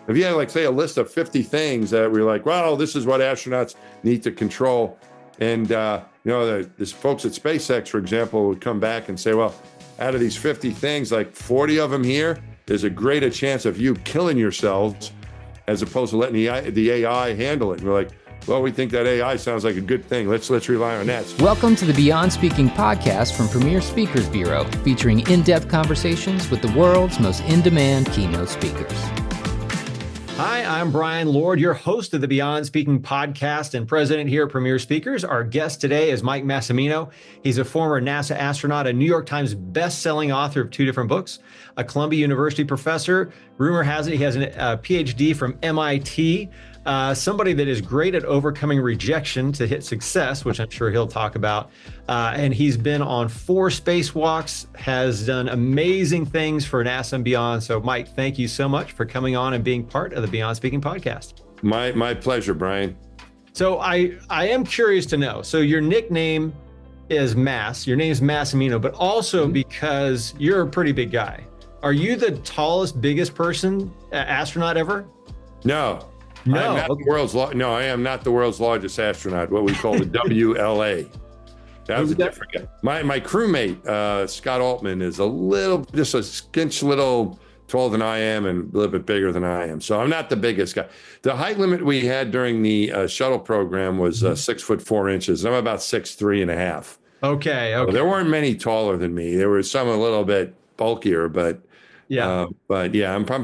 if you had like, say, a list of 50 things that we're like, well, this is what astronauts need to control. And, this folks at SpaceX, for example, would come back and say, well, out of these 50 things, like 40 of them here, there's a greater chance of you killing yourselves as opposed to letting the AI handle it. And we're like, well, we think that AI sounds like a good thing. Let's rely on that. Welcome to the Beyond Speaking podcast from Premier Speakers Bureau, featuring in-depth conversations with the world's most in-demand keynote speakers. Hi, I'm Brian Lord, your host of the Beyond Speaking podcast and president here at Premier Speakers. Our guest today is Mike Massimino. He's a former NASA astronaut, a New York Times best-selling author of 2 different books, a Columbia University professor. Rumor has it he has a PhD from MIT. Somebody that is great at overcoming rejection to hit success, which I'm sure he'll talk about. And he's been on 4 spacewalks, has done amazing things for NASA and beyond. So, Mike, thank you so much for coming on and being part of the Beyond Speaking podcast. My pleasure, Brian. So I am curious to know. So your nickname is Mass. Your name is Massimino, but also because you're a pretty big guy. Are you the tallest, biggest astronaut ever? No. No, I am not the world's largest astronaut, what we call the WLA. That was a different guy. My crewmate, Scott Altman, is just a skinch little taller than I am and a little bit bigger than I am. So I'm not the biggest guy. The height limit we had during the shuttle program was 6'4" I'm about 6'3.5". Okay. So there weren't many taller than me. There were some a little bit bulkier, but I'm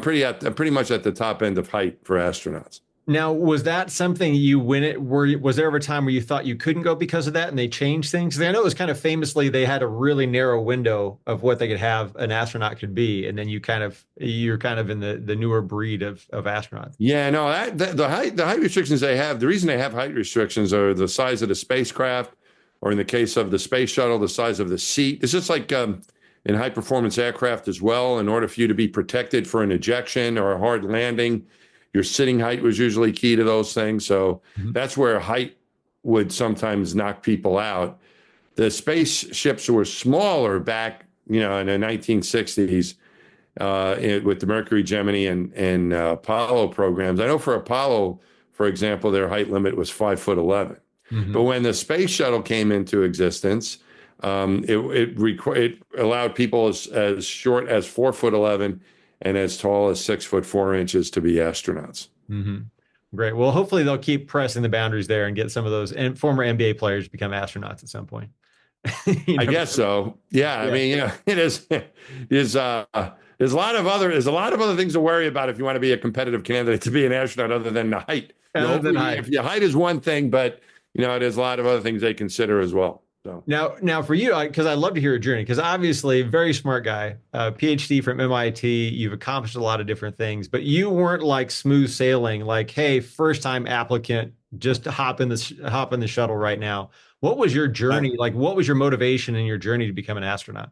pretty much at the top end of height for astronauts. Now, was that something was there ever a time where you thought you couldn't go because of that and they changed things? Because I know it was kind of famously, they had a really narrow window of what they could have an astronaut could be. And then you're kind of in the newer breed of astronauts. Yeah, no, the height restrictions they have, the reason they have height restrictions are the size of the spacecraft, or in the case of the space shuttle, the size of the seat. It's just like in high performance aircraft as well. In order for you to be protected for an ejection or a hard landing, your sitting height was usually key to those things. So that's where height would sometimes knock people out. The spaceships were smaller back, in the 1960s with the Mercury, Gemini, and Apollo programs. I know for Apollo, for example, their height limit was 5'11". But when the space shuttle came into existence, it allowed people as short as 4'11" and as tall as 6'4" to be astronauts. Mm-hmm. Great. Well, hopefully they'll keep pressing the boundaries there and get some of those and former NBA players to become astronauts at some point. I guess so. Yeah. I mean, it is. There's a lot of other things to worry about if you want to be a competitive candidate to be an astronaut, other than the height. If your height is one thing, but there's a lot of other things they consider as well. So. Now for you, because I'd love to hear your journey, because obviously very smart guy, PhD from MIT, you've accomplished a lot of different things, but you weren't like smooth sailing, like, hey, first time applicant, just hop in the shuttle right now. What was your journey like? What was your motivation in your journey to become an astronaut?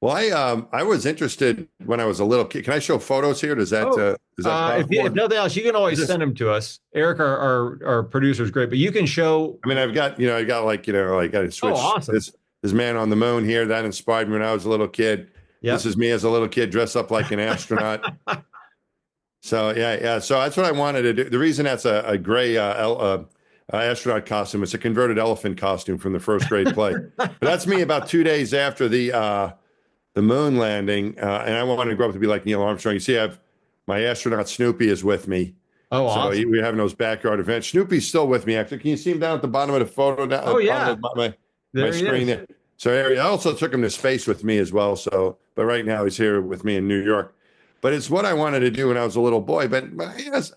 Well, I was interested when I was a little kid. Can I show photos here? Does that if nothing else, you can always send them to us. Eric, our producer, is great, but you can show. I mean, I got I switched. Oh, awesome. This man on the moon here, that inspired me when I was a little kid. Yep. This is me as a little kid dressed up like an astronaut. So yeah. So that's what I wanted to do. The reason that's a gray astronaut costume, it's a converted elephant costume from the first grade play. But that's me about 2 days after the moon landing, and I wanted to grow up to be like Neil Armstrong. You see, I have my astronaut Snoopy is with me. Oh, awesome. So we're having those backyard events. Snoopy's still with me, actually. Can you see him down at the bottom of the photo? My screen there. So I also took him to space with me as well. So, but right now he's here with me in New York. But it's what I wanted to do when I was a little boy. But as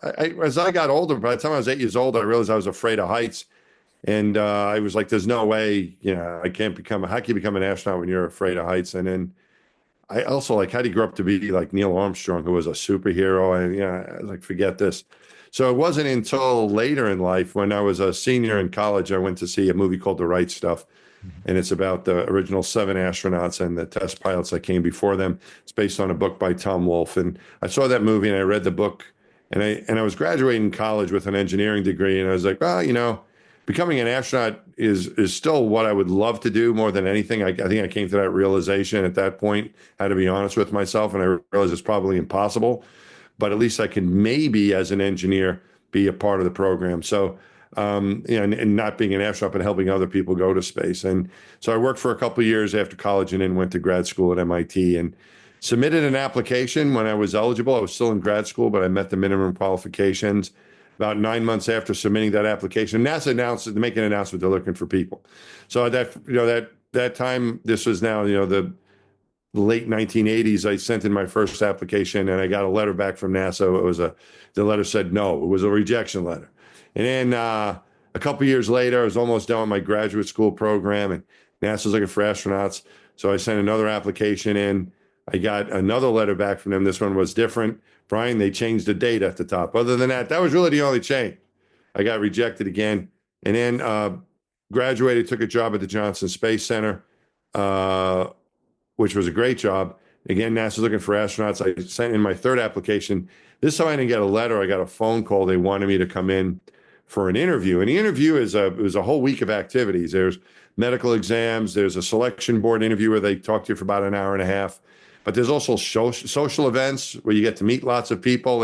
I got older, by the time I was 8 years old, I realized I was afraid of heights. And I was like, there's no way, how can you become an astronaut when you're afraid of heights? And then I also how do you grow up to be like Neil Armstrong, who was a superhero? And I was like, forget this. So it wasn't until later in life, when I was a senior in college, I went to see a movie called The Right Stuff. And it's about the original 7 astronauts and the test pilots that came before them. It's based on a book by Tom Wolfe. And I saw that movie and I read the book, and I was graduating college with an engineering degree. And I was like, well, becoming an astronaut is still what I would love to do more than anything. I think I came to that realization at that point, I had to be honest with myself, and I realized it's probably impossible. but at least I can maybe as an engineer be a part of the program. So, and not being an astronaut, but helping other people go to space. And so I worked for a couple of years after college and then went to grad school at MIT and submitted an application when I was eligible. I was still in grad school, but I met the minimum qualifications. About 9 months after submitting that application, NASA announced to make an announcement they're looking for people. So at that time, this was now the late 1980s. I sent in my first application and I got a letter back from NASA. The letter said no. It was a rejection letter. And then a couple of years later, I was almost done with my graduate school program, and NASA's looking for astronauts. So I sent another application in. I got another letter back from them. This one was different. Brian, they changed the date at the top. Other than that, that was really the only change. I got rejected again. And then graduated, took a job at the Johnson Space Center, which was a great job. Again, NASA's looking for astronauts. I sent in my third application. This time I didn't get a letter. I got a phone call. They wanted me to come in for an interview. And the interview was a whole week of activities. There's medical exams. There's a selection board interview where they talk to you for about an hour and a half. But there's also social events where you get to meet lots of people.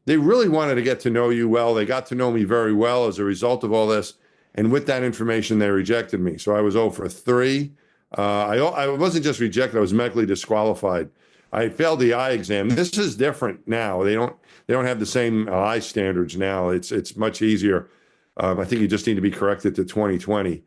They really wanted to get to know you well. They got to know me very well as a result of all this. And with that information, they rejected me. So I was 0 for 3. I wasn't just rejected. I was medically disqualified. I failed the eye exam. This is different now. They don't have the same eye standards now. It's much easier. I think you just need to be corrected to 20/20.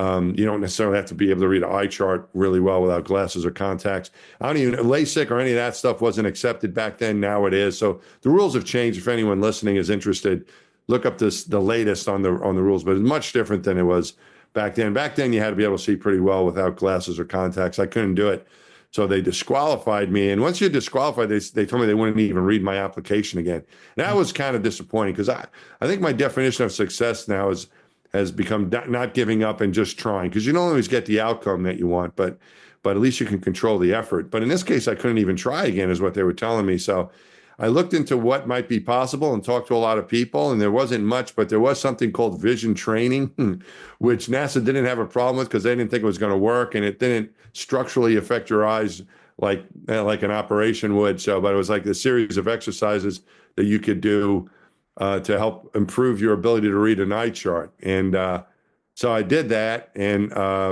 You don't necessarily have to be able to read an eye chart really well without glasses or contacts. LASIK or any of that stuff wasn't accepted back then. Now it is. So the rules have changed. If anyone listening is interested, look up the latest on the rules. But it's much different than it was back then. Back then, you had to be able to see pretty well without glasses or contacts. I couldn't do it. So they disqualified me. And once you're disqualified, they told me they wouldn't even read my application again. And that was kind of disappointing because I think my definition of success now has become not giving up and just trying, because you don't always get the outcome that you want, but at least you can control the effort. But in this case, I couldn't even try again is what they were telling me. So I looked into what might be possible and talked to a lot of people, and there wasn't much, but there was something called vision training, which NASA didn't have a problem with because they didn't think it was going to work, and it didn't structurally affect your eyes like an operation would. So, but it was like a series of exercises that you could do to help improve your ability to read an eye chart. And so I did that and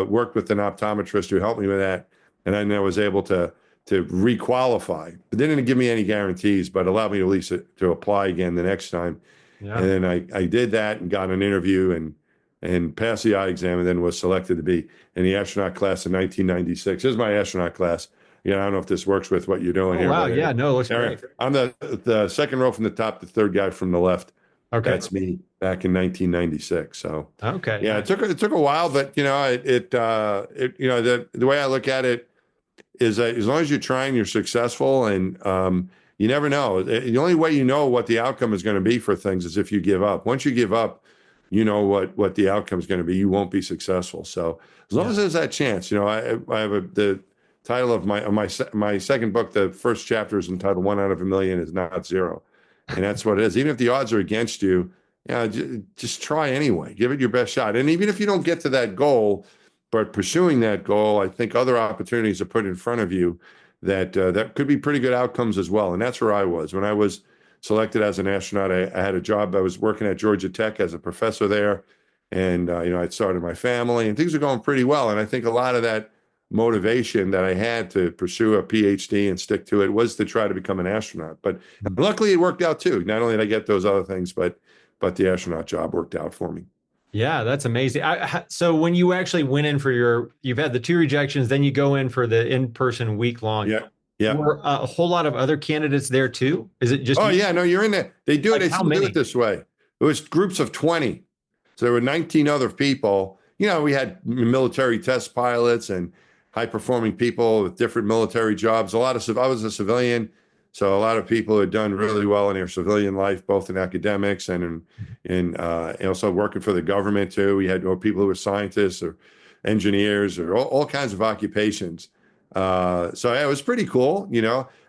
worked with an optometrist who helped me with that, and then I was able to requalify. It didn't give me any guarantees, but allowed me at least to apply again the next time. Yeah. And then I did that and got an interview and passed the eye exam, and then was selected to be in the astronaut class in 1996. This is my astronaut class. I don't know if this works with what you're doing here. Wow, yeah, no, it looks great. I'm the second row from the top, the third guy from the left. Okay. That's me back in 1996. So okay. Yeah, it took a while, but the way I look at it is that as long as you're trying, you're successful, and you never know. The only way you know what the outcome is going to be for things is if you give up. Once you give up, you know what the outcome is going to be. You won't be successful. So as long as there's that chance, I have the title of my second book. The first chapter is entitled "1 out of a Million is Not Zero," and that's what it is. Even if the odds are against you, just try anyway. Give it your best shot. And even if you don't get to that goal, but pursuing that goal, I think other opportunities are put in front of you that could be pretty good outcomes as well. And that's where I was. When I was selected as an astronaut, I had a job. I was working at Georgia Tech as a professor there. And, I'd started my family and things were going pretty well. And I think a lot of that motivation that I had to pursue a PhD and stick to it was to try to become an astronaut. But luckily it worked out too. Not only did I get those other things, but the astronaut job worked out for me. Yeah, that's amazing. So when you actually went in for you've had the 2 rejections, then you go in for the in-person week long. Yeah. Were a whole lot of other candidates there too? Is it just? Oh yeah, no, you're in there. They do it. They still do it this way. It was groups of 20. So there were 19 other people. We had military test pilots and high-performing people with different military jobs. I was a civilian. So a lot of people who had done really well in their civilian life, both in academics and in also working for the government too. We had people who were scientists or engineers or all kinds of occupations. So yeah, it was pretty cool.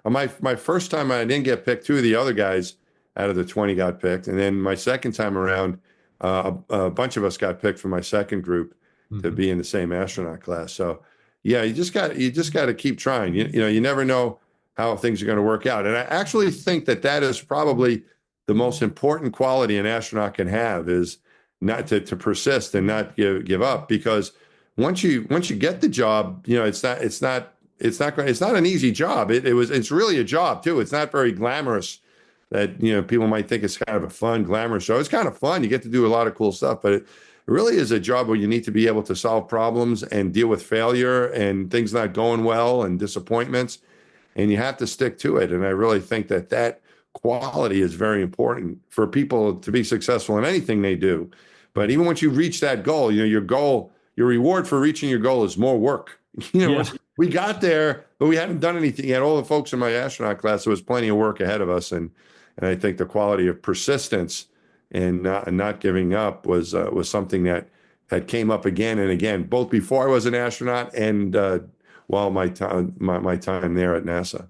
My first time I didn't get picked. 2 of the other guys out of the 20 got picked, and then my second time around, a bunch of us got picked from my second group to be in the same astronaut class. So yeah, you just got to keep trying. You never know how things are going to work out. And I actually think that that is probably the most important quality an astronaut can have, is not to persist and not give up, because once you get the job, it's not an easy job. It's really a job too. It's not very glamorous that, people might think it's kind of a fun, glamorous show. It's kind of fun. You get to do a lot of cool stuff, but it really is a job where you need to be able to solve problems and deal with failure and things not going well and disappointments, and you have to stick to it. And I really think that that quality is very important for people to be successful in anything they do. But even once you reach that goal, your reward for reaching your goal is more work. We got there, but we hadn't done anything yet. All the folks in my astronaut class, there was plenty of work ahead of us. And I think the quality of persistence and not giving up was something that came up again and again, both before I was an astronaut and while my time there at NASA.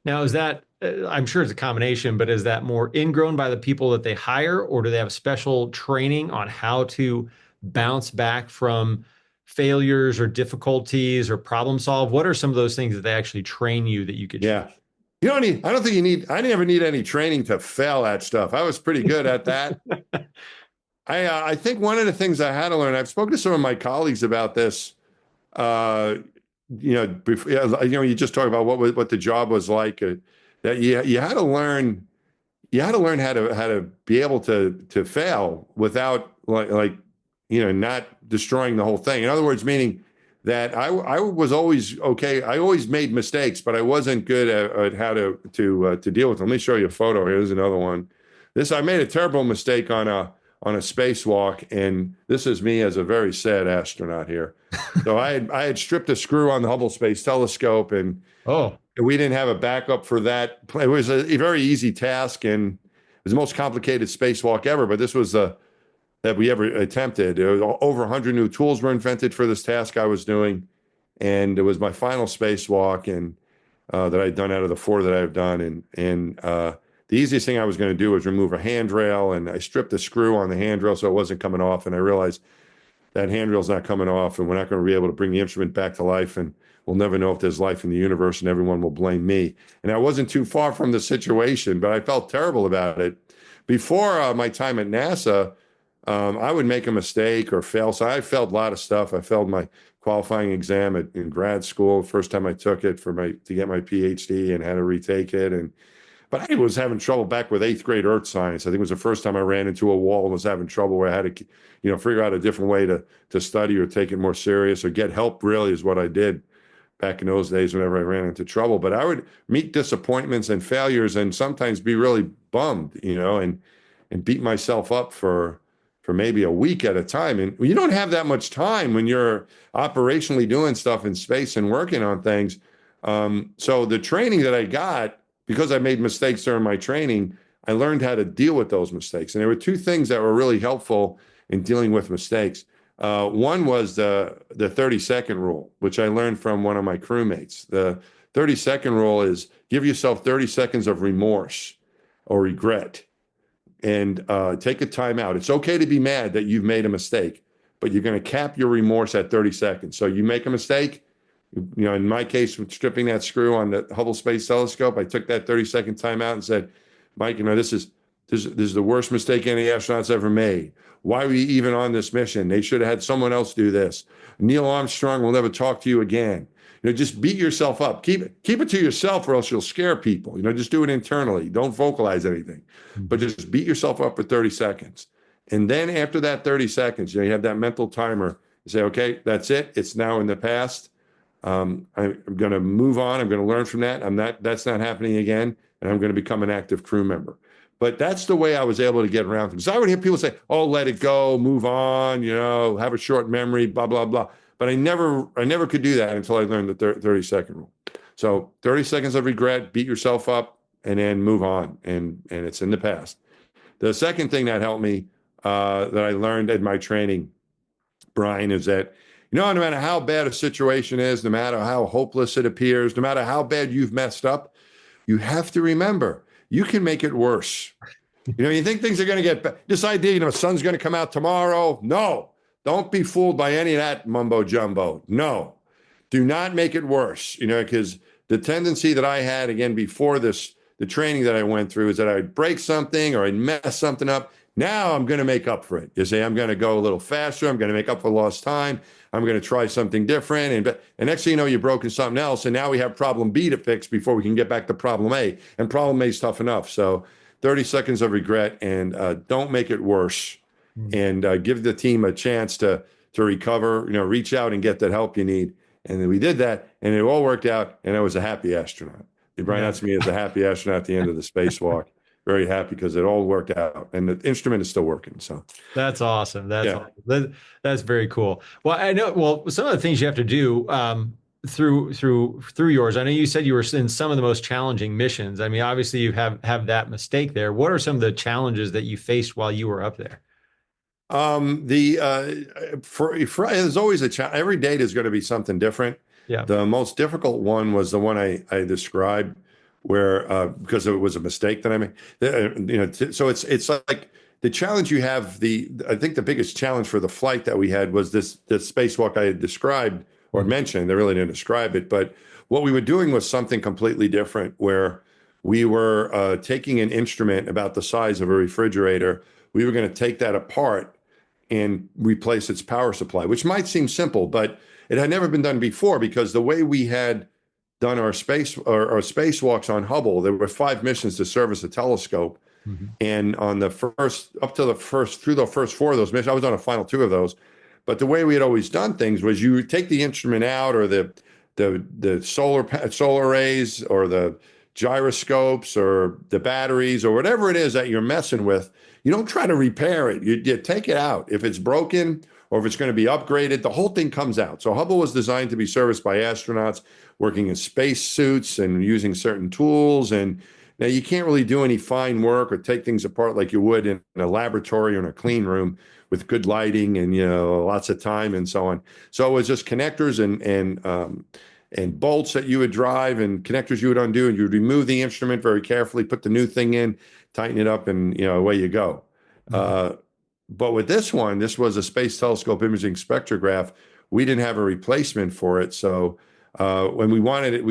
Now, is that, I'm sure it's a combination, but is that more ingrown by the people that they hire, or do they have special training on how to bounce back from failures or difficulties or problem solve? What are some of those things that they actually train you that you could? Yeah. I don't think I never need any training to fail at stuff. I was pretty good at that. I think one of the things I had to learn, I've spoken to some of my colleagues about this, before, you just talk about what the job was like, that you had to learn how to be able to fail without not destroying the whole thing. In other words, meaning that I was always okay. I always made mistakes, but I wasn't good at how to deal with them. Let me show you a photo. Here's another one. I made a terrible mistake on a spacewalk, and this is me as a very sad astronaut here. So I had stripped a screw on the Hubble Space Telescope, and we didn't have a backup for that. It was a very easy task, and it was the most complicated spacewalk ever. But this was that we ever attempted. Over 100 new tools were invented for this task I was doing, and it was my final spacewalk, and that I'd done out of the 4 that I've done, and the easiest thing I was going to do was remove a handrail, and I stripped the screw on the handrail so it wasn't coming off, and I realized that handrail's not coming off, and we're not going to be able to bring the instrument back to life, and we'll never know if there's life in the universe, and everyone will blame me. And I wasn't too far from the situation, but I felt terrible about it. Before my time at NASA, I would make a mistake or fail. So I failed a lot of stuff. I failed my qualifying exam in grad school, first time I took it to get my PhD, and had to retake it. But I was having trouble back with 8th grade earth science. I think it was the first time I ran into a wall and was having trouble, where I had to, figure out a different way to study or take it more serious or get help, really, is what I did back in those days whenever I ran into trouble. But I would meet disappointments and failures and sometimes be really bummed, and beat myself up for maybe a week at a time. And you don't have that much time when you're operationally doing stuff in space and working on things. So the training that I got, because I made mistakes during my training, I learned how to deal with those mistakes. And there were 2 things that were really helpful in dealing with mistakes. One was the 30-second rule, which I learned from one of my crewmates. The 30-second rule is give yourself 30 seconds of remorse or regret, and take a time out. It's okay to be mad that you've made a mistake, but you're going to cap your remorse at 30 seconds. So you make a mistake. In my case, with stripping that screw on the Hubble Space Telescope, I took that 30-second time out and said, Mike, this is the worst mistake any astronaut's ever made. Why are we even on this mission? They should have had someone else do this. Neil Armstrong will never talk to you again. Just beat yourself up. Keep it to yourself, or else you'll scare people. Just do it internally. Don't vocalize anything, but just beat yourself up for 30 seconds. And then after that 30 seconds, you have that mental timer. You say, okay, that's it. It's now in the past. I'm going to move on. I'm going to learn from that. That's not happening again. And I'm going to become an active crew member. But that's the way I was able to get around things. So I would hear people say, oh, let it go, move on, have a short memory, blah, blah, blah. But I never could do that until I learned the 30-second rule. So 30 seconds of regret, beat yourself up, and then move on. And it's in the past. The second thing that helped me, that I learned in my training, Brian, is that, no matter how bad a situation is, no matter how hopeless it appears, no matter how bad you've messed up, you have to remember, you can make it worse. You think things are going to get better. This idea, sun's going to come out tomorrow. No, don't be fooled by any of that mumbo jumbo. No, do not make it worse, because the tendency that I had, again, before this, the training that I went through, is that I'd break something or I'd mess something up. Now I'm going to make up for it. You say, I'm going to go a little faster. I'm going to make up for lost time. I'm going to try something different. And next thing you know, you've broken something else. And now we have problem B to fix before we can get back to problem A. And problem A is tough enough. So 30 seconds of regret, and don't make it worse. And give the team a chance to recover, reach out and get that help you need. And then we did that, and it all worked out, and I was a happy astronaut. Brian announced me as a happy astronaut at the end of the spacewalk. Very happy because it all worked out, and the instrument is still working. So that's awesome. That's very cool. Well, I know. Well, some of the things you have to do through yours. I know you said you were in some of the most challenging missions. I mean, obviously you have that mistake there. What are some of the challenges that you faced while you were up there? There's always a challenge. Every date is going to be something different. Yeah. The most difficult one was the one I described, where because it was a mistake that I made. So it's like the challenge you have. I think the biggest challenge for the flight that we had was this spacewalk I had described or mentioned. I really didn't describe it, but what we were doing was something completely different, where we were taking an instrument about the size of a refrigerator. We were going to take that apart and replace its power supply, which might seem simple, but it had never been done before, because the way we had done our spacewalks on Hubble, there were 5 missions to service a telescope. And on the first 4 of those missions, I was on the final 2 of those. But the way we had always done things was you would take the instrument out, or the solar arrays, or the gyroscopes, or the batteries, or whatever it is that you're messing with. You don't try to repair it. You take it out. If it's broken or if it's going to be upgraded, the whole thing comes out. So Hubble was designed to be serviced by astronauts working in space suits and using certain tools. And now you can't really do any fine work or take things apart like you would in a laboratory or in a clean room with good lighting and lots of time and so on. So it was just connectors and bolts that you would drive, and connectors you would undo, and you would remove the instrument very carefully, put the new thing in, tighten it up, and away you go. But with this one, this was a Space Telescope Imaging Spectrograph. We didn't have a replacement for it, so when we wanted it,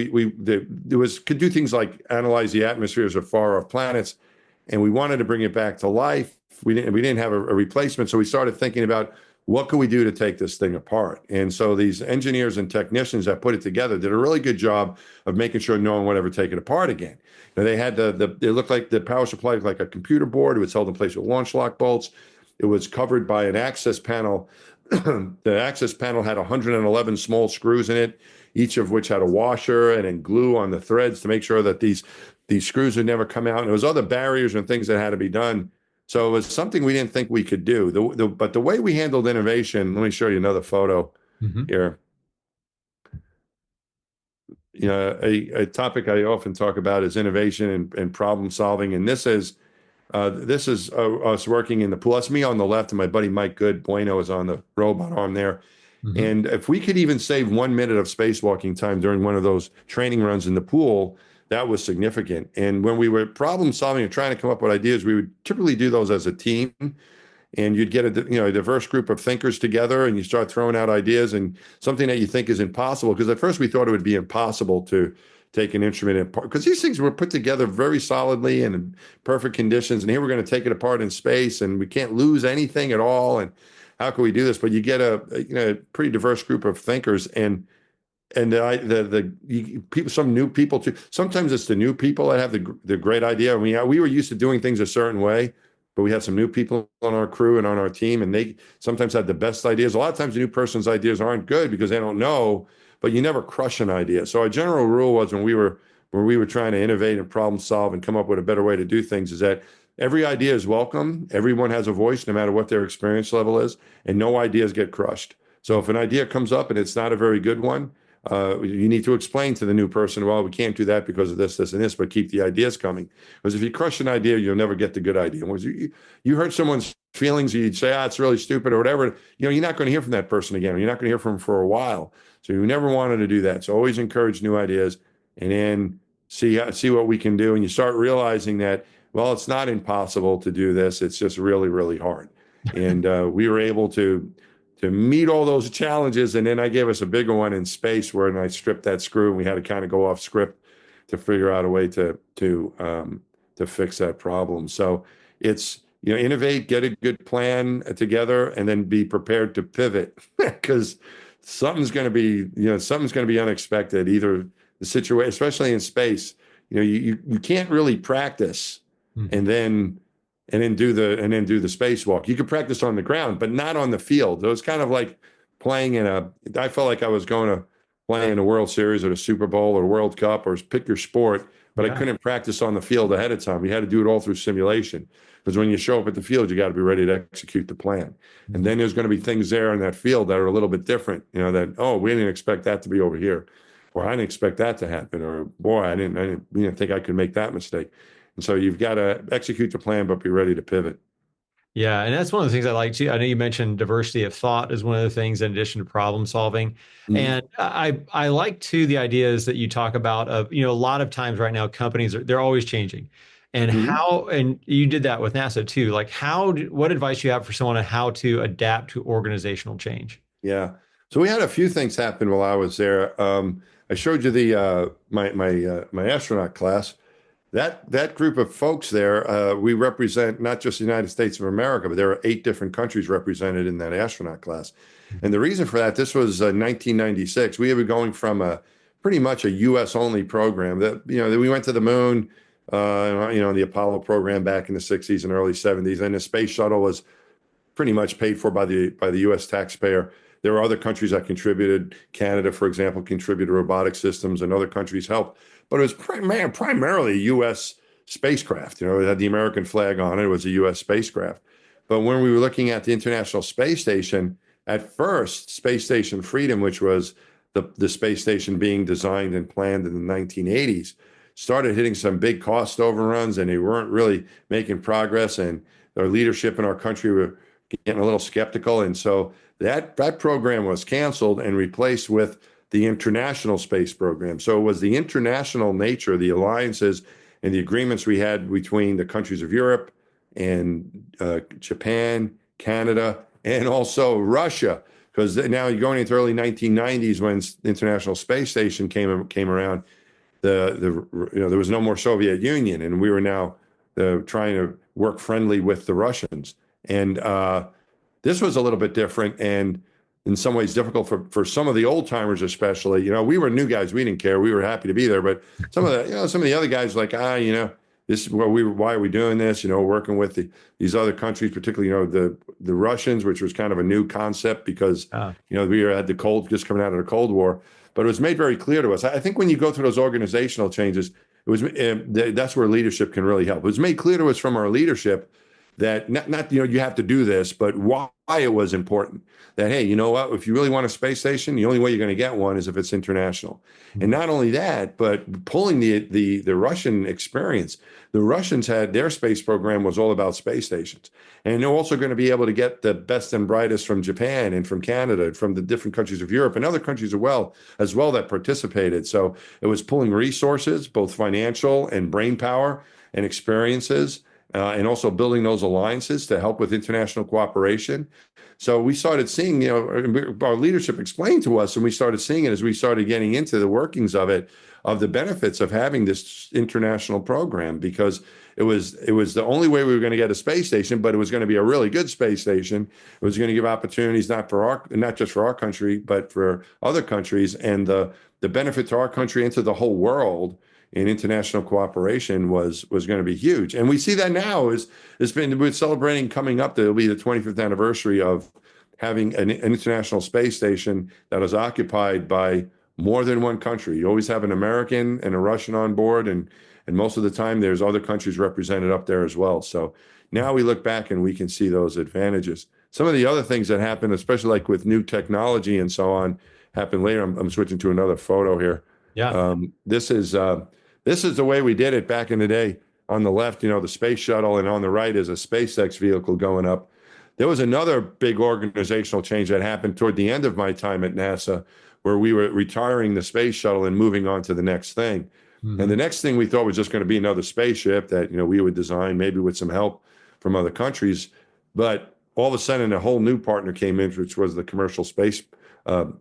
could do things like analyze the atmospheres of far off planets, and we wanted to bring it back to life. We didn't have a replacement, so we started thinking about what could we do to take this thing apart. And so these engineers and technicians that put it together did a really good job of making sure no one would ever take it apart again. Now, they had it looked like the power supply looked like a computer board. It was held in place with launch lock bolts. It was covered by an access panel. The access panel had 111 small screws in it, each of which had a washer and then glue on the threads to make sure that these screws would never come out. And there was other barriers and things that had to be done. So it was something we didn't think we could do. But the way we handled innovation, let me show you another photo here. A topic I often talk about is innovation and problem solving. And this is us working in the pool. That's me on the left, and my buddy Mike Bueno is on the robot arm there. And if we could even save 1 minute of spacewalking time during one of those training runs in the pool, that was significant. And when we were problem solving and trying to come up with ideas, we would typically do those as a team. And you'd get a diverse group of thinkers together, and you start throwing out ideas and something that you think is impossible. Because at first we thought it would be impossible to take an instrument apart, because these things were put together very solidly and in perfect conditions. And here we're going to take it apart in space, and we can't lose anything at all. And how can we do this? But you get a pretty diverse group of thinkers, and people, some new people too. Sometimes it's the new people that have the great idea. I mean, we were used to doing things a certain way, but we had some new people on our crew and on our team, and they sometimes had the best ideas. A lot of times the new person's ideas aren't good because they don't know, but you never crush an idea. So our general rule was, when we were trying to innovate and problem solve and come up with a better way to do things, is that every idea is welcome. Everyone has a voice, no matter what their experience level is, and no ideas get crushed. So if an idea comes up and it's not a very good one, you need to explain to the new person, well, we can't do that because of this, and this, but keep the ideas coming. Because if you crush an idea, you'll never get the good idea. You hurt someone's feelings, you'd say, it's really stupid or whatever. You're not going to hear from that person again. You're not going to hear from them for a while. So you never wanted to do that. So always encourage new ideas, and then see what we can do. And you start realizing that, well, it's not impossible to do this. It's just really, really hard. And we were able to to meet all those challenges. And then I gave us a bigger one in space where I stripped that screw and we had to kind of go off script to figure out a way to fix that problem. So it's, innovate, get a good plan together, and then be prepared to pivot because something's going to be unexpected. Either the situation, especially in space, you can't really practice and then do the spacewalk. You could practice on the ground, but not on the field. It was kind of like playing I felt like I was going to play in a World Series or a Super Bowl or World Cup or pick your sport, but I couldn't practice on the field ahead of time. We had to do it all through simulation. Because when you show up at the field, you got to be ready to execute the plan. And then there's going to be things there in that field that are a little bit different, that, we didn't expect that to be over here, or I didn't expect that to happen, or boy, I didn't think I could make that mistake. And so you've got to execute the plan, but be ready to pivot. Yeah, and that's one of the things I like too. I know you mentioned diversity of thought is one of the things in addition to problem solving. And I like too the ideas that you talk about of, a lot of times right now companies they're always changing. And and you did that with NASA too. Like what advice you have for someone on how to adapt to organizational change? Yeah. So we had a few things happen while I was there. I showed you the my astronaut class. That group of folks there, we represent not just the United States of America, but there are 8 different countries represented in that astronaut class. And the reason for that, this was 1996. We were going from pretty much a U.S. only program that we went to the moon, the Apollo program back in the 60s and early 70s, and the space shuttle was pretty much paid for by the U.S. taxpayer. There were other countries that contributed. Canada, for example, contributed robotic systems, and other countries helped. But it was primarily a U.S. spacecraft. It had the American flag on it. It was a U.S. spacecraft. But when we were looking at the International Space Station, at first, Space Station Freedom, which was the space station being designed and planned in the 1980s, started hitting some big cost overruns, and they weren't really making progress. And our leadership in our country were getting a little skeptical. And so that program was canceled and replaced with the International Space Program. So it was the international nature, the alliances and the agreements we had between the countries of Europe and Japan, Canada, and also Russia. Because now you're going into early 1990s when the International Space Station came around, there was no more Soviet Union, and we were now trying to work friendly with the Russians. And this was a little bit different, and in some ways difficult for some of the old timers, especially. We were new guys; we didn't care. We were happy to be there. But some of the other guys, like this is why are we doing this? Working with these other countries, particularly the Russians, which was kind of a new concept because we had the just coming out of the Cold War. But it was made very clear to us. I think when you go through those organizational changes, that's where leadership can really help. It was made clear to us from our leadership that not you have to do this, but why it was important. That, hey, you know what? If you really want a space station, the only way you're going to get one is if it's international. And not only that, but pulling the Russian experience. The Russians had their space program was all about space stations. And they're also going to be able to get the best and brightest from Japan and from Canada, from the different countries of Europe and other countries as well that participated. So it was pulling resources, both financial and brain power and experiences, and also building those alliances to help with international cooperation. So we started seeing, our leadership explained to us, and we started seeing it as we started getting into the workings of it, of the benefits of having this international program, because it was the only way we were going to get a space station, but it was going to be a really good space station. It was going to give opportunities not just for our country, but for other countries, and the benefit to our country and to the whole world in international cooperation was going to be huge. And we see that now we're celebrating coming up. It'll be the 25th anniversary of having an international space station that is occupied by more than one country. You always have an American and a Russian on board, and most of the time there's other countries represented up there as well. So now we look back and we can see those advantages. Some of the other things that happen, especially like with new technology and so on, happen later. I'm switching to another photo here. Yeah. This is the way we did it back in the day. On the left, the space shuttle, and on the right is a SpaceX vehicle going up. There was another big organizational change that happened toward the end of my time at NASA, where we were retiring the space shuttle and moving on to the next thing. Mm-hmm. And the next thing we thought was just going to be another spaceship that we would design, maybe with some help from other countries. But all of a sudden, a whole new partner came in, which was the commercial space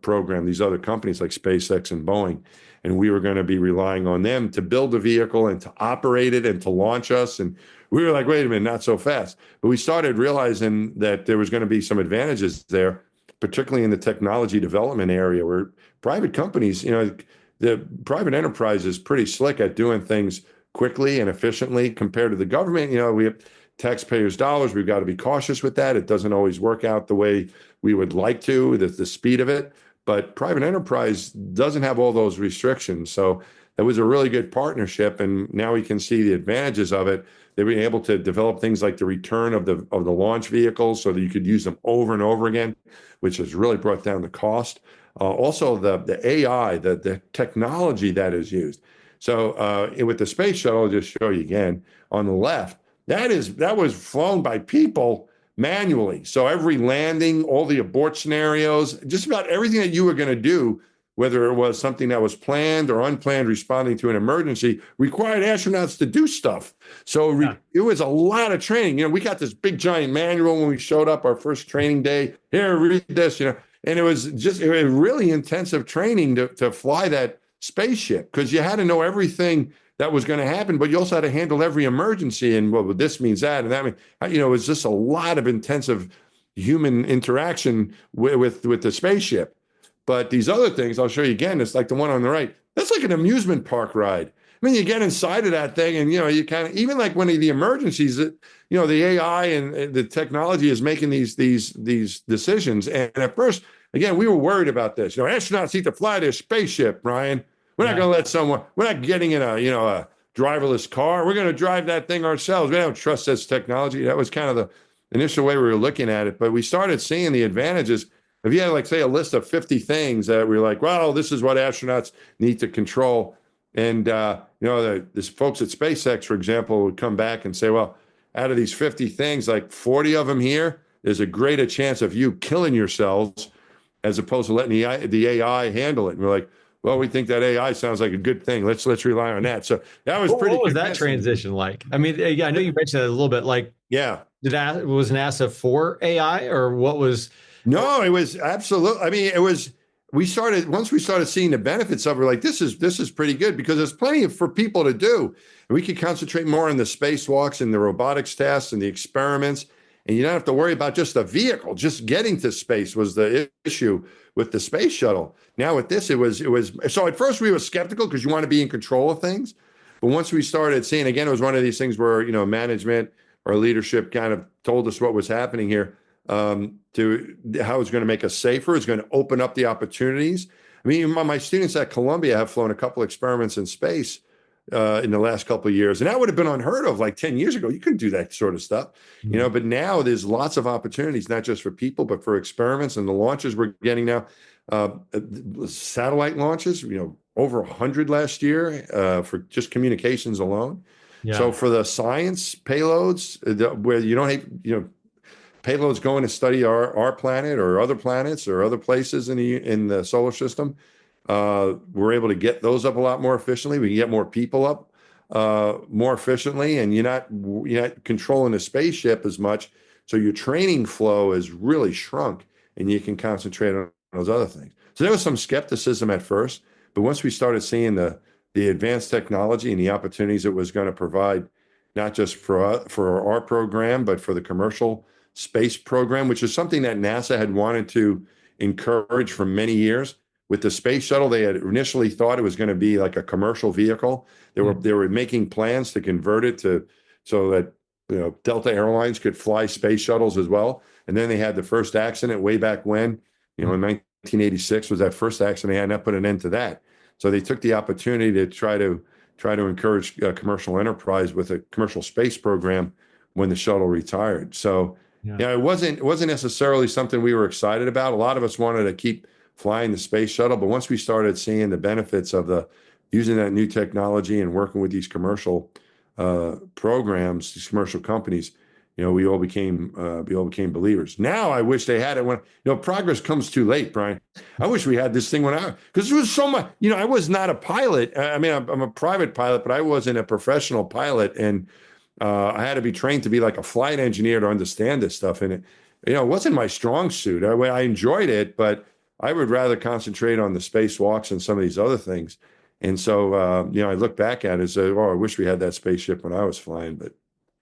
program, these other companies like SpaceX and Boeing. And we were going to be relying on them to build a vehicle and to operate it and to launch us. And we were like, wait a minute, not so fast. But we started realizing that there was going to be some advantages there, particularly in the technology development area where private companies, the private enterprise is pretty slick at doing things quickly and efficiently compared to the government. We have taxpayers' dollars. We've got to be cautious with that. It doesn't always work out the way we would like to, the speed of it. But private enterprise doesn't have all those restrictions. So it was a really good partnership. And now we can see the advantages of it. They were able to develop things like the return of the launch vehicles so that you could use them over and over again, which has really brought down the cost. Also, the AI, the technology that is used. So with the space shuttle, I'll just show you again on the left. That was flown by people manually. So every landing, all the abort scenarios, just about everything that you were going to do, whether it was something that was planned or unplanned, responding to an emergency, required astronauts to do stuff. So it was a lot of training. We got this big giant manual when we showed up our first training day. Here, read this, and it was really intensive training to fly that spaceship because you had to know everything that was going to happen, but you also had to handle every emergency and this means that and that. It was just a lot of intensive human interaction with the spaceship. But these other things, I'll show you again, it's like the one on the right. That's like an amusement park ride. You get inside of that thing and, you kind of, even like one of the emergencies that, the AI and the technology is making these decisions. And at first, again, we were worried about this. Astronauts need to fly their spaceship, Brian. We're not going to we're not getting in a driverless car. We're going to drive that thing ourselves. We don't trust this technology. That was kind of the initial way we were looking at it. But we started seeing the advantages. If you had, like, say, a list of 50 things that we were like, well, this is what astronauts need to control. And, this folks at SpaceX, for example, would come back and say, well, out of these 50 things, like 40 of them here, there's a greater chance of you killing yourselves as opposed to letting the AI handle it. And we're like, well, we think that AI sounds like a good thing. Let's rely on that. So that was pretty. What was that transition like? I know you mentioned it a little bit. Like, yeah, was NASA for AI or what was? No, it was absolutely. It was. Once we started seeing the benefits of it, we're like, this is pretty good because there's plenty for people to do, and we could concentrate more on the spacewalks and the robotics tests and the experiments. And you don't have to worry about just a vehicle. Just getting to space was the issue with the space shuttle. Now with this, it was. So at first we were skeptical because you want to be in control of things. But once we started seeing, again, it was one of these things where, management or leadership kind of told us what was happening here, to how it's going to make us safer. It's going to open up the opportunities. My students at Columbia have flown a couple experiments in space in the last couple of years. And that would have been unheard of like 10 years ago. You couldn't do that sort of stuff, but now there's lots of opportunities, not just for people, but for experiments and the launches we're getting now. Satellite launches, over 100 last year for just communications alone. Yeah. So for the science payloads, where you don't have, payloads going to study our planet or other planets or other places in the solar system, we're able to get those up a lot more efficiently. We can get more people up more efficiently, and you're not controlling the spaceship as much. So your training flow is really shrunk, and you can concentrate on those other things. So there was some skepticism at first, but once we started seeing the advanced technology and the opportunities it was going to provide, not just for our program, but for the commercial space program, which is something that NASA had wanted to encourage for many years. With the space shuttle, they had initially thought it was going to be like a commercial vehicle. They were making plans to convert it so that Delta Airlines could fly space shuttles as well. And then they had the first accident way back when, in 1986 was that first accident. They had not put an end to that. So they took the opportunity to try to encourage commercial enterprise with a commercial space program when the shuttle retired. So it wasn't necessarily something we were excited about. A lot of us wanted to keep flying the space shuttle, but once we started seeing the benefits of using that new technology and working with these commercial programs, these commercial companies, we all became believers. Now I wish they had it when progress comes too late, Brian. I wish we had this thing because there was so much. I was not a pilot. I'm a private pilot, but I wasn't a professional pilot, and I had to be trained to be like a flight engineer to understand this stuff. And it wasn't my strong suit. I enjoyed it, but I would rather concentrate on the spacewalks and some of these other things. And so, I look back at it and say, oh, I wish we had that spaceship when I was flying, but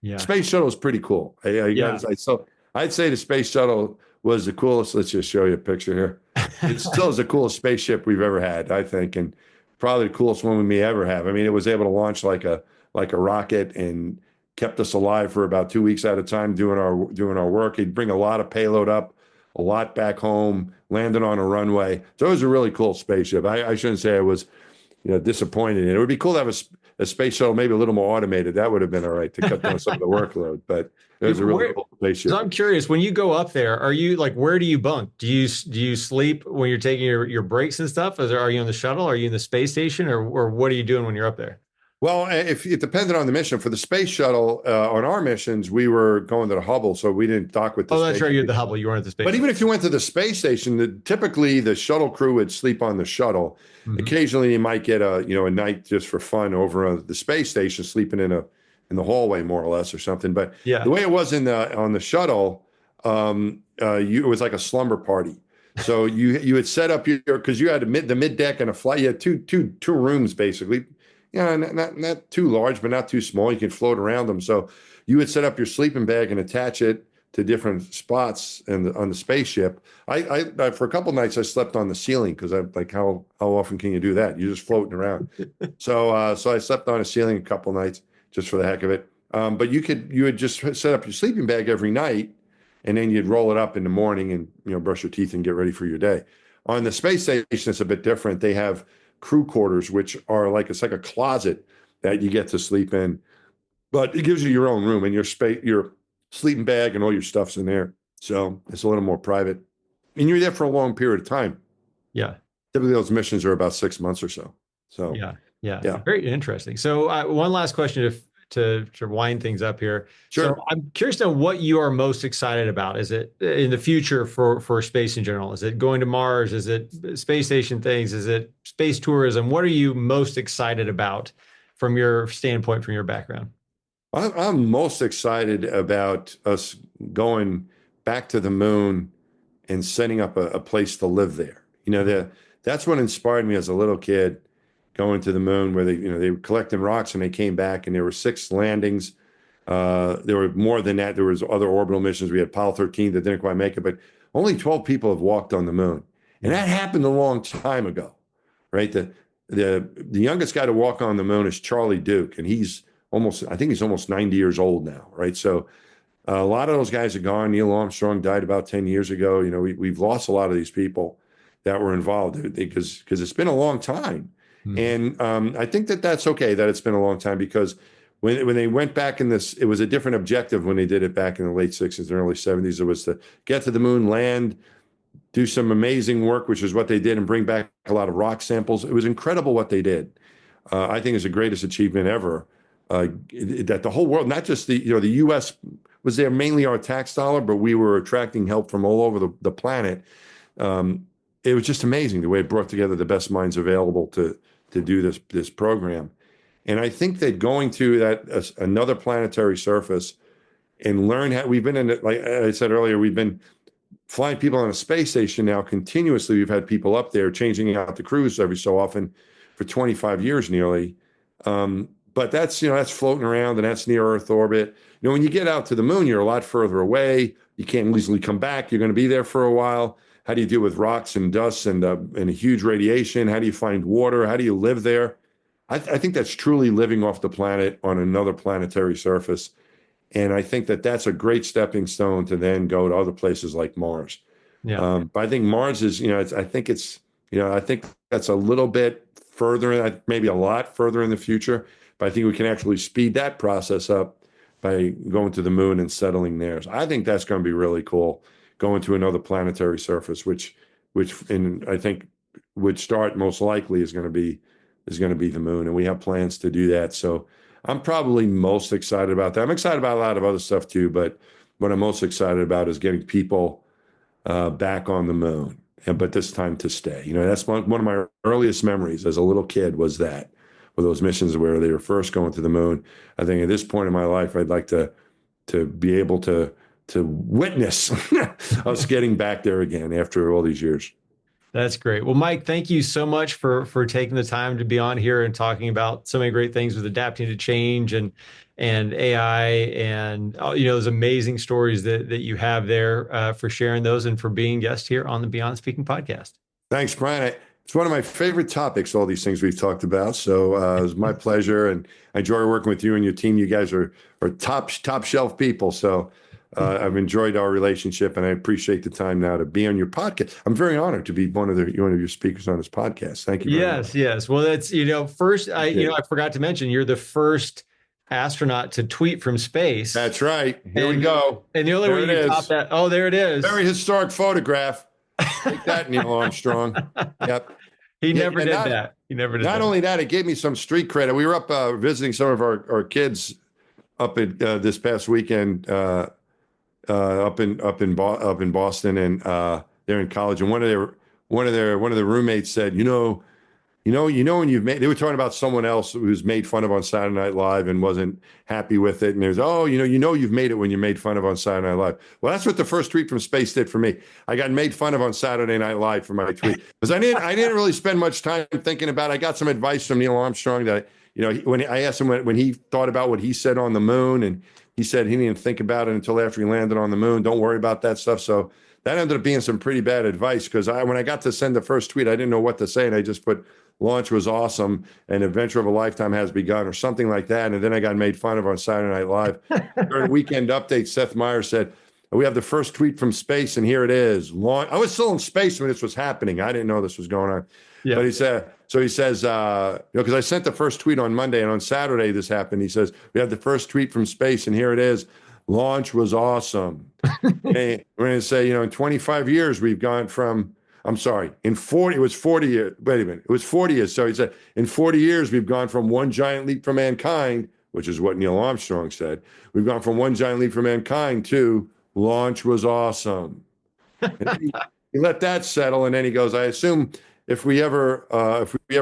Yeah. Space shuttle is pretty cool. So I'd say the space shuttle was the coolest. Let's just show you a picture here. It still is the coolest spaceship we've ever had, I think, and probably the coolest one we may ever have. I mean, it was able to launch like a rocket and kept us alive for about 2 weeks at a time doing our work. He'd bring a lot of payload up, a lot back home, landed on a runway. So it was a really cool spaceship. I shouldn't say I was disappointed in it. It would be cool to have a space shuttle, maybe a little more automated. That would have been all right to cut down some of the workload. But it was a really cool spaceship. So I'm curious, when you go up there, are you like, where do you bunk? Do you sleep when you're taking your breaks and stuff? Are you on the shuttle? Are you in the space station, or what are you doing when you're up there? Well, if it depended on the mission. For the space shuttle, on our missions, we were going to the Hubble, so we didn't dock with the that's right. You're at the Hubble. You weren't at the space But station. even if you went to the space station, typically the shuttle crew would sleep on the shuttle. Mm-hmm. Occasionally, you might get a night just for fun over the space station, sleeping in the hallway, more or less, or something. But the way it was on the shuttle, it was like a slumber party. So you had set up because you had the mid deck and a flight. You had two rooms basically. Not too large, but not too small. You can float around them. So you would set up your sleeping bag and attach it to different spots on the spaceship. I for a couple of nights I slept on the ceiling because I'm like, how often can you do that? You're just floating around. So I slept on a ceiling a couple of nights just for the heck of it. But you would just set up your sleeping bag every night, and then you'd roll it up in the morning and brush your teeth and get ready for your day. On the space station, it's a bit different. They have crew quarters, which are it's like a closet that you get to sleep in, but it gives you your own room and your sleeping bag and all your stuff's in there. So it's a little more private, and you're there for a long period of time. Yeah. Typically those missions are about 6 months or so. So yeah. Very interesting. So one last question to wind things up here. Sure. So I'm curious to know what you are most excited about. Is it in the future for space in general? Is it going to Mars? Is it space station things? Is it space tourism? What are you most excited about from your standpoint, from your background? I'm most excited about us going back to the moon and setting up a place to live there. That's what inspired me as a little kid, going to the moon, where they were collecting rocks and they came back and there were 6 landings. There were more than that. There was other orbital missions. We had Apollo 13 that didn't quite make it, but only 12 people have walked on the moon. And that happened a long time ago, right? The youngest guy to walk on the moon is Charlie Duke, and I think he's almost 90 years old now, right? So a lot of those guys are gone. Neil Armstrong died about 10 years ago. We've lost a lot of these people that were involved because it's been a long time. Mm-hmm. And I think that's okay that it's been a long time, because when they went back it was a different objective when they did it back in the late 60s and early 70s. It was to get to the moon, land, do some amazing work, which is what they did, and bring back a lot of rock samples. It was incredible what they did. I think it's the greatest achievement ever. That the whole world, not just the U.S. was there mainly our tax dollar, but we were attracting help from all over the planet. It was just amazing the way it brought together the best minds available to do this program. And I think that going to another planetary surface and learn how we've been in it, like I said earlier, we've been flying people on a space station now continuously. We've had people up there changing out the crews every so often for 25 years nearly. But that's floating around, and that's near Earth orbit. When you get out to the moon, you're a lot further away. You can't easily come back. You're going to be there for a while. How do you deal with rocks and dust and a huge radiation? How do you find water? How do you live there? I think that's truly living off the planet on another planetary surface. And I think that's a great stepping stone to then go to other places like Mars. Yeah. But I think Mars is, I think that's a little bit further, maybe a lot further in the future. But I think we can actually speed that process up by going to the moon and settling there. So I think that's going to be really cool, going to another planetary surface, which I think would start most likely is going to be the moon, and we have plans to do that. So I'm probably most excited about that. I'm excited about a lot of other stuff too, but what I'm most excited about is getting people back on the moon, but this time to stay. That's one of my earliest memories as a little kid was that. With those missions where they were first going to the moon. I think at this point in my life, I'd like to be able to witness us getting back there again after all these years. That's great. Well, Mike, thank you so much for taking the time to be on here and talking about so many great things with adapting to change and AI and those amazing stories that you have there, for sharing those and for being guest here on the Beyond Speaking podcast. Thanks, Brian. It's one of my favorite topics, all these things we've talked about. So it was my pleasure, and I enjoy working with you and your team. You guys are top shelf people. So I've enjoyed our relationship, and I appreciate the time now to be on your podcast. I'm very honored to be one of your speakers on this podcast. Thank you. Yes. Well, that's, first, I forgot to mention, you're the first astronaut to tweet from space. That's right. Here we go. And the only way you top that, there it is. Very historic photograph. Take that, Neil Armstrong. Yep. He never did that. Not only that, it gave me some street credit. We were up visiting some of our kids up at this past weekend. Up in Boston, and they're in college, and one of the roommates said, when they were talking about someone else who was made fun of on Saturday Night Live and wasn't happy with it, and there's you've made it when you're made fun of on Saturday Night Live. Well, that's what the first tweet from space did for me. I got made fun of on Saturday Night Live for my tweet because I didn't really spend much time thinking about it. I got some advice from Neil Armstrong that when I asked him when he thought about what he said on the moon, and he said he didn't think about it until after he landed on the moon. Don't worry about that stuff. So that ended up being some pretty bad advice, because when I got to send the first tweet, I didn't know what to say, and I just put launch was awesome, an adventure of a lifetime has begun, or something like that. And then I got made fun of on Saturday Night Live. During Weekend Update, Seth Meyers said, "We have the first tweet from space, and here it is. I was still in space when this was happening. I didn't know this was going on." Yeah. But he says, because I sent the first tweet on Monday, and on Saturday this happened. He says, "We have the first tweet from space, and here it is. Launch was awesome." And we're going to say, in 25 years, we've gone from, it was 40 years. Wait a minute. It was 40 years. So he said, in 40 years, we've gone from one giant leap for mankind, which is what Neil Armstrong said. We've gone from one giant leap for mankind to launch was awesome. And he let that settle. And then he goes, "I assume if we ever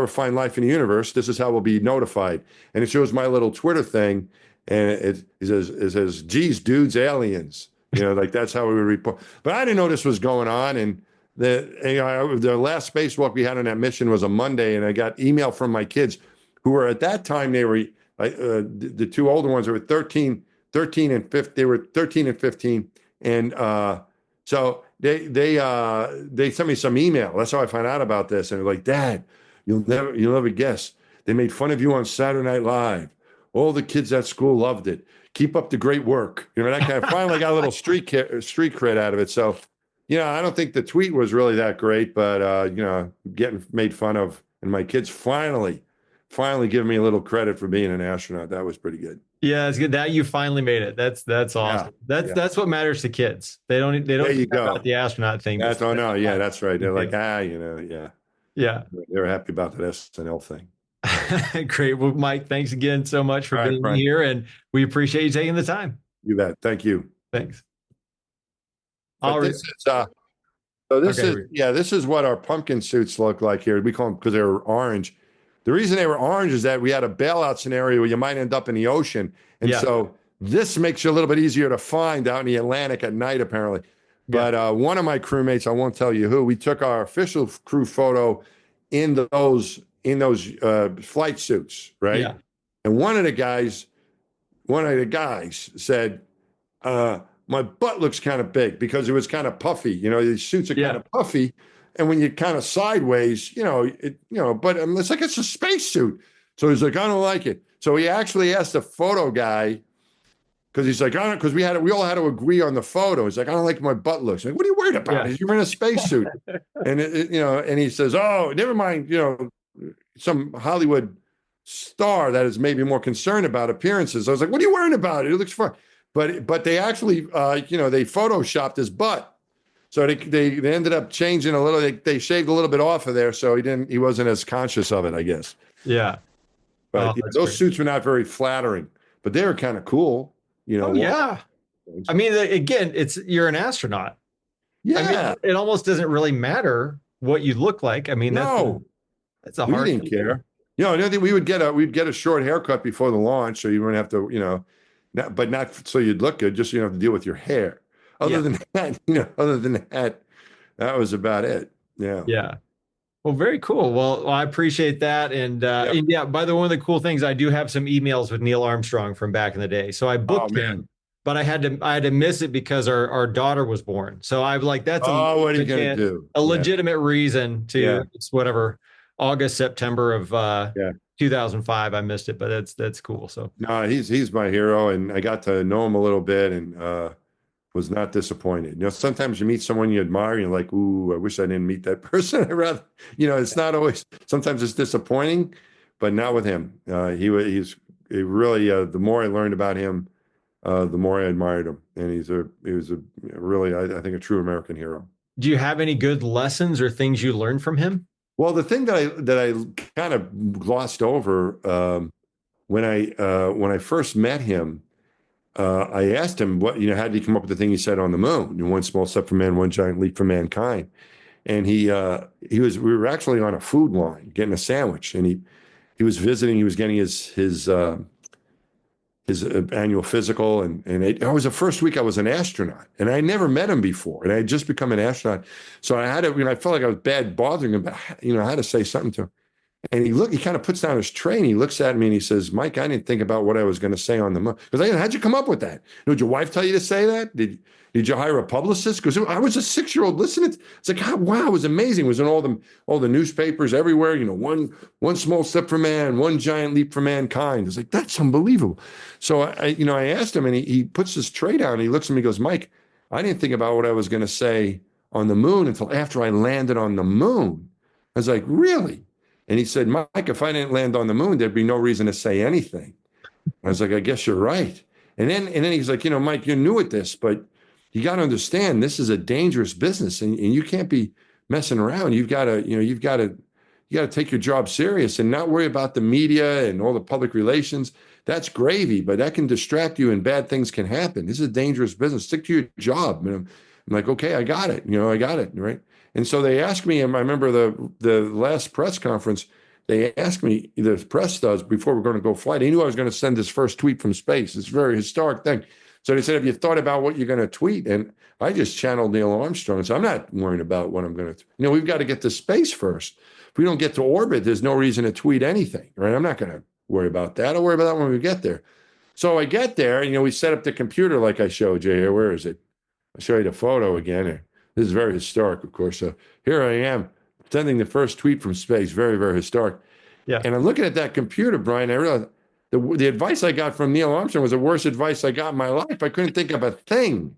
find life in the universe, this is how we'll be notified." And it shows my little Twitter thing. And it says, "Geez, dudes, aliens." Like that's how we would report. But I didn't know this was going on. And the last spacewalk we had on that mission was a Monday, and I got email from my kids, who were at that time, they were the two older ones. They were 13 and 15. They were 13 and 15, and so they sent me some email. That's how I found out about this. And they're like, "Dad, you'll never guess. They made fun of you on Saturday Night Live. All the kids at school loved it. Keep up the great work." That kind of finally got a little street cred out of it. So, I don't think the tweet was really that great, but getting made fun of, and my kids finally giving me a little credit for being an astronaut. That was pretty good. Yeah, it's good that you finally made it. That's awesome. Yeah, that's what matters to kids. They don't care about the astronaut thing. That's right. They're like, yeah. They're happy about that SNL thing. Great. Well, Mike, thanks again so much for being here, and we appreciate you taking the time. You bet. Thank you. Thanks. This is what our pumpkin suits look like here. We call them because they were orange. The reason they were orange is that we had a bailout scenario where you might end up in the ocean. And so this makes you a little bit easier to find out in the Atlantic at night, apparently. But one of my crewmates, I won't tell you who, we took our official crew photo in those flight suits, right? Yeah. And one of the guys said, "My butt looks kind of big," because it was kind of puffy. These suits are kind of puffy. And when you're kind of sideways, but it's like it's a spacesuit. So he's like, "I don't like it." So he actually asked the photo guy, because he's like, "I don't," because we all had to agree on the photo. He's like, "I don't like my butt looks." Like, "What are you worried about? Yeah. You're in a spacesuit." And and he says, "Oh, never mind. Some Hollywood star that is maybe more concerned about appearances." I was like, "What are you worrying about? It looks fine." But they actually, they photoshopped his butt. So they ended up changing a little. They shaved a little bit off of there, so he wasn't as conscious of it, I guess. Yeah. But those suits were not very flattering, but they were kind of cool. Yeah. I mean, again, you're an astronaut. Yeah. I mean, it almost doesn't really matter what you look like. I mean, that's a hard. We didn't care. We'd get a short haircut before the launch, so you wouldn't have to, but not so you'd look good. Just so you don't have to deal with your hair. other than that, that was about it. Yeah. Yeah. Well, very cool. Well, I appreciate that. Yep. And yeah, by the way, one of the cool things, I do have some emails with Neil Armstrong from back in the day. So I Oh booked man. him, but I had to miss it because our daughter was born. So I'm like, that's Oh, what are you gonna do? a Yeah. legitimate reason Yeah. to, it's whatever, August, September of Yeah. 2005. I missed it, but that's cool. So No, he's my hero, and I got to know him a little bit, and was not disappointed. Sometimes you meet someone you admire, and you're like, "Ooh, I wish I didn't meet that person." I rather, it's not always. Sometimes it's disappointing, but not with him. He really. The more I learned about him, the more I admired him, and he was a really, I think, a true American hero. do you have any good lessons or things you learned from him? Well, the thing that I kind of glossed over when I first met him. I asked him how did he come up with the thing he said on the moon? One small step for man, one giant leap for mankind. And we were actually on a food line getting a sandwich, and he was visiting. He was getting his annual physical, and it was the first week I was an astronaut, and I never met him before, and I had just become an astronaut. So I had to, I felt like I was bad bothering him, but I had to say something to him. And he kind of puts down his tray and he looks at me and he says, "Mike, I didn't think about what I was going to say on the moon." Because how'd you come up with that? Did your wife tell you to say that? Did you hire a publicist? Because I was a 6-year-old listening. It's like, wow, it was amazing. It was in all the newspapers everywhere. One small step for man, one giant leap for mankind. It's like, that's unbelievable. So I asked him, and he puts his tray down and he looks at me and goes, "Mike, I didn't think about what I was going to say on the moon until after I landed on the moon." I was like, "Really?" And he said, "Mike, if I didn't land on the moon, there'd be no reason to say anything." I was like, "I guess you're right." And then he's like, "Mike, you're new at this, but you got to understand this is a dangerous business, and you can't be messing around. You've got to take your job serious and not worry about the media and all the public relations. That's gravy, but that can distract you and bad things can happen. This is a dangerous business. Stick to your job." And I'm like, "Okay, I got it. I got it." Right. And so they asked me, and I remember the last press conference, they asked me, the press does, before we're going to go fly. They knew I was going to send this first tweet from space. It's a very historic thing. So they said, "Have you thought about what you're going to tweet?" And I just channeled Neil Armstrong. So I'm not worrying about what I'm going to, we've got to get to space first. If we don't get to orbit, there's no reason to tweet anything, right? I'm not going to worry about that. I'll worry about that when we get there. So I get there, we set up the computer like I showed you here. Where is it? I'll show you the photo again. This is very historic, of course. So here I am sending the first tweet from space. Very, very historic. Yeah. And I'm looking at that computer, Brian. I realized the advice I got from Neil Armstrong was the worst advice I got in my life. I couldn't think of a thing,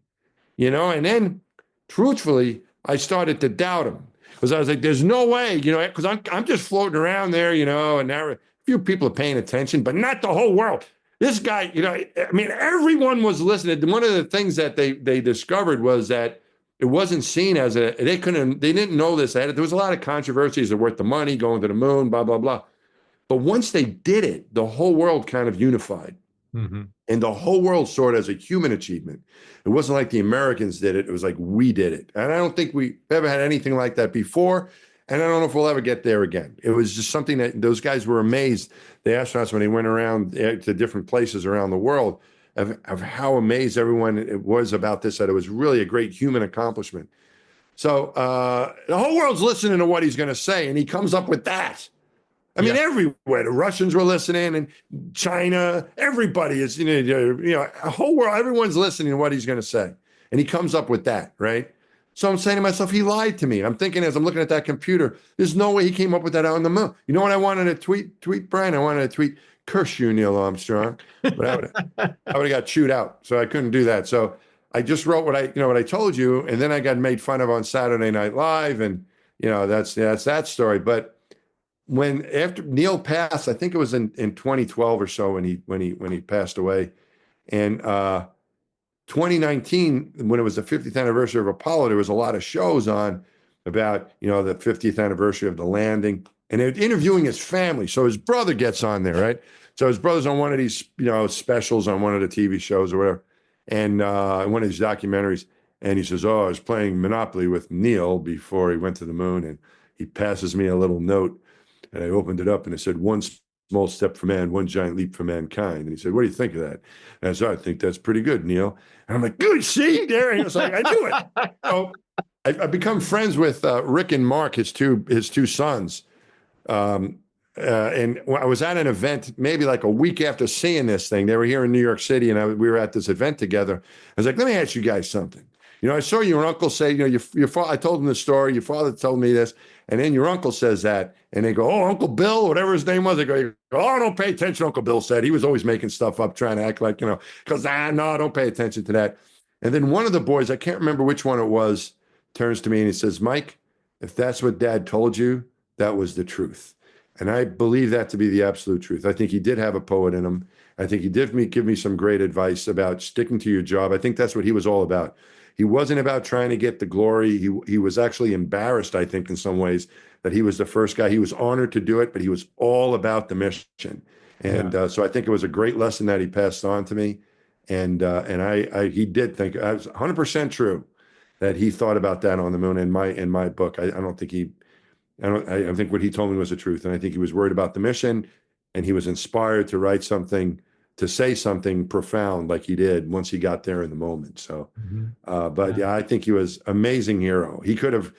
And then, truthfully, I started to doubt him because I was like, "There's no way," because I'm just floating around there, and now a few people are paying attention, but not the whole world. This guy, everyone was listening. One of the things that they discovered was that it wasn't seen as they didn't know this. There was a lot of controversies of worth the money, going to the moon, blah, blah, blah. But once they did it, the whole world kind of unified. Mm-hmm. And the whole world saw it as a human achievement. It wasn't like the Americans did it. It was like we did it. And I don't think we ever had anything like that before. And I don't know if we'll ever get there again. It was just something that those guys were amazed, the astronauts, when they went around to different places around the world, of how amazed everyone it was about this, that it was really a great human accomplishment. So the whole world's listening to what he's going to say, and he comes up with that. I mean, everywhere. The Russians were listening, and China, everybody is, a whole world, everyone's listening to what he's going to say. And he comes up with that, right? So I'm saying to myself, he lied to me. I'm thinking as I'm looking at that computer, there's no way he came up with that out on the moon. You know what I wanted to tweet, Brian? I wanted to tweet, "Curse you, Neil Armstrong." But I would have got chewed out. So I couldn't do that. So I just wrote what I told you. And then I got made fun of on Saturday Night Live. And, that's that story. But after Neil passed, I think it was in 2012 or so when he passed away. And 2019, when it was the 50th anniversary of Apollo, there was a lot of shows on about, the 50th anniversary of the landing, and they're interviewing his family. So his brother gets on there, right? So his brother's on one of these, specials on one of the TV shows or whatever, and one of these documentaries. And he says, "Oh, I was playing Monopoly with Neil before he went to the moon." And he passes me a little note, and I opened it up, and it said, "One small step for man, one giant leap for mankind. And he said, what do you think of that? And I said, I think that's pretty good, Neil. And I'm like, good, see, there. And he was like, I knew it. So I've become friends with Rick and Mark, his two sons. And I was at an event maybe like a week after seeing this thing. They were here in New York City, and we were at this event together. I was like, let me ask you guys something. I saw your uncle say, your father, I told him the story. Your father told me this. And then your uncle says that. And they go, oh, Uncle Bill, whatever his name was. They go, oh, don't pay attention, Uncle Bill said. He was always making stuff up, trying to act like, because, no, don't pay attention to that. And then one of the boys, I can't remember which one it was, turns to me and he says, Mike, if that's what Dad told you, that was the truth. And I believe that to be the absolute truth. I think he did have a poet in him. I think he did give me some great advice about sticking to your job. I think that's what he was all about. He wasn't about trying to get the glory. He was actually embarrassed, I think, in some ways, that he was the first guy. He was honored to do it, but he was all about the mission. And so I think it was a great lesson that he passed on to me. And he did think, I was 100% true that he thought about that on the moon in my book. I think what he told me was the truth. And I think he was worried about the mission, and he was inspired to write something, to say something profound like he did once he got there in the moment. So, I think he was an amazing hero. He could have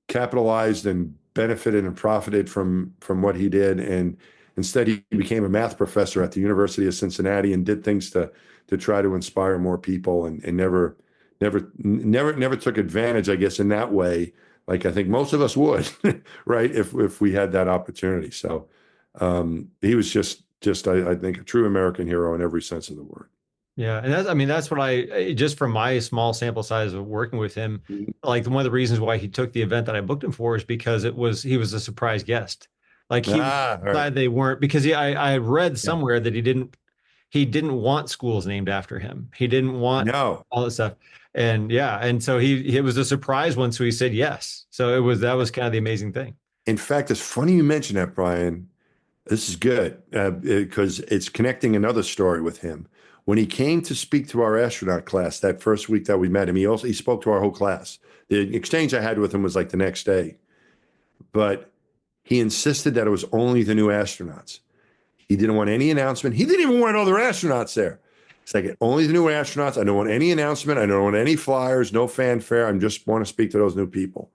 capitalized and benefited and profited from what he did. And instead he became a math professor at the University of Cincinnati and did things to try to inspire more people, and never took advantage, I guess, in that way. Like I think most of us would, right? If we had that opportunity. So he was just I think a true American hero in every sense of the word. Yeah. And that's what just from my small sample size of working with him, like one of the reasons why he took the event that I booked him for is because he was a surprise guest. Like he decided they weren't, because I read somewhere that he didn't want schools named after him. He didn't want all this stuff. And so it was a surprise one. So he said yes. So that was kind of the amazing thing. In fact, it's funny you mention that, Brian. This is good because it's connecting another story with him. When he came to speak to our astronaut class that first week that we met him, he spoke to our whole class. The exchange I had with him was like the next day, but he insisted that it was only the new astronauts. He didn't want any announcement. He didn't even want other astronauts there. It's like, only the new astronauts. I don't want any announcement. I don't want any flyers, no fanfare. I just want to speak to those new people.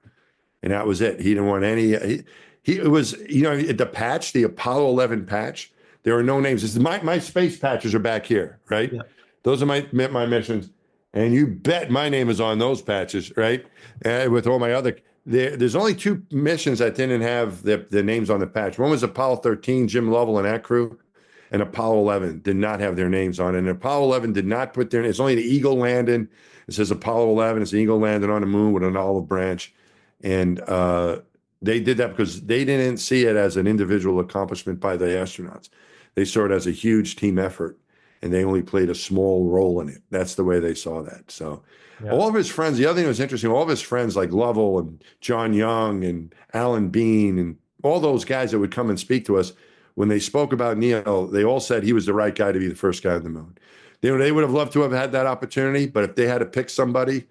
And that was it. He didn't want any. It was, the patch, the Apollo 11 patch, there are no names. My space patches are back here, right? Yeah. Those are my missions. And you bet my name is on those patches, right? With all my other, there's only two missions that didn't have the names on the patch. One was Apollo 13, Jim Lovell and that crew, and Apollo 11 did not have their names on it. And Apollo 11 did not put it's only the Eagle landing. It says Apollo 11, it's the Eagle landing on the moon with an olive branch. And they did that because they didn't see it as an individual accomplishment by the astronauts. They saw it as a huge team effort, and they only played a small role in it. That's the way they saw that. So all of his friends, the other thing that was interesting, all of his friends like Lovell and John Young and Alan Bean and all those guys that would come and speak to us, when they spoke about Neil, they all said he was the right guy to be the first guy on the moon. They would have loved to have had that opportunity, but if they had to pick somebody,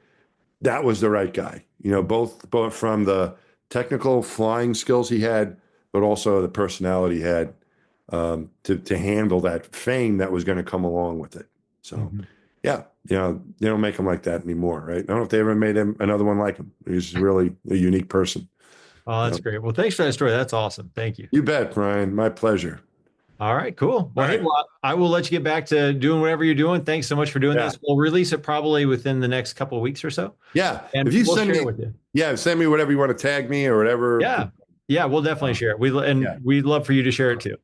that was the right guy. Both from the technical flying skills he had, but also the personality he had to handle that fame that was going to come along with it. So, they don't make him like that anymore, right? I don't know if they ever made him another one like him. He's really a unique person. Oh, that's great. Well, thanks for that story. That's awesome. Thank you. You bet, Brian. My pleasure. All right, cool. Well, I will let you get back to doing whatever you're doing. Thanks so much for doing this. We'll release it probably within the next couple of weeks or so. Yeah. And if you send me whatever you want to tag me or whatever. Yeah. Yeah, we'll definitely share it. We'd love for you to share it too.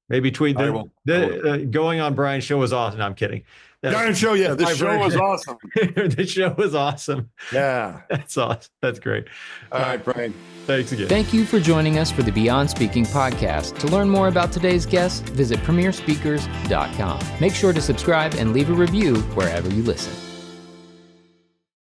Maybe tweet going on Brian's show was awesome. No, I'm kidding. The show was awesome. The show was awesome. Yeah. That's awesome. That's great. All right, Brian. Thanks again. Thank you for joining us for the Beyond Speaking podcast. To learn more about today's guest, visit premierspeakers.com. Make sure to subscribe and leave a review wherever you listen.